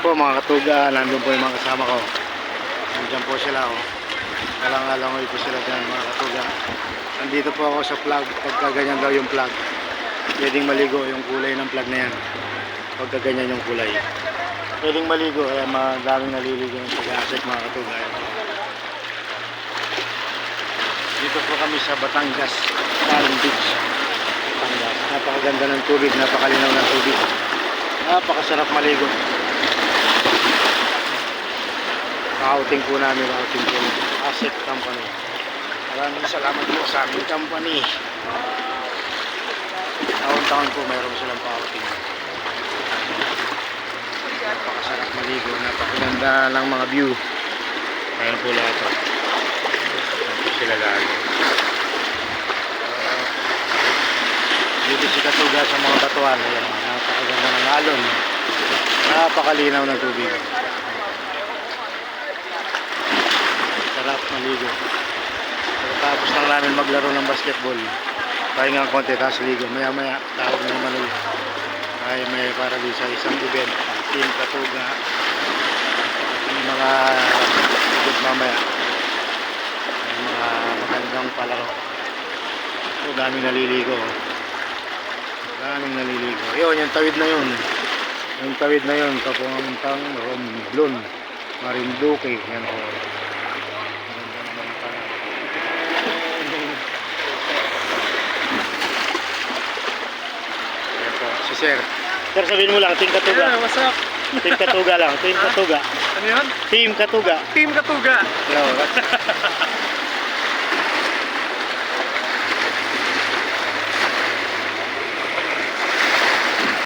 po mga katuga, nandun po yung mga kasama ko. Nandiyan po sila oh. Alang-alangoy po sila dyan mga katuga. Nandito po ako sa plug. Pagka ganyan daw yung plug, pwedeng maligo yung kulay ng plug na yan. Pagka ganyan yung kulay, pwedeng maligo. Kaya madaming naliligo yung pag-aasik mga katuga. Dito po kami sa Batangas, Palm Beach, Batangas. Napakaganda ng tubig, napakalinaw ng tubig. Napakasarap maligo. Outing po namin, outing po namin. Asset Company. Maraming salamat po sa aming company. Taon-taon po mayroon silang pa-outing. Napakasarap maligo, napakaganda ng mga view. Ayan po lahat. Ayan po sila lahat. Dito si Katuga sa mga batuan. Ayan, napakaganda ng alon. Napakalinaw ng tubig. Sarap maligo. Tapos lang namin maglaro ng basketball. Pahinga ang konti, tapos ligo. Maya maya, tawag na naman ulit. Ay may para di sa isang event. Team Katuga. Yung mga event mamaya. Yung mga magandang palaro. So, daming naliligo. Daming naliligo. Yun, yung tawid na yun. Yung tawid na yun, papuntang Romblon, Marinduque. Yan po. Si Sir. Sir, sabihin mo lang, Team Katuga. Yeah, what's up? Team Katuga lang, Team Katuga. Ano yun? Team Katuga. Team Katuga. Hello.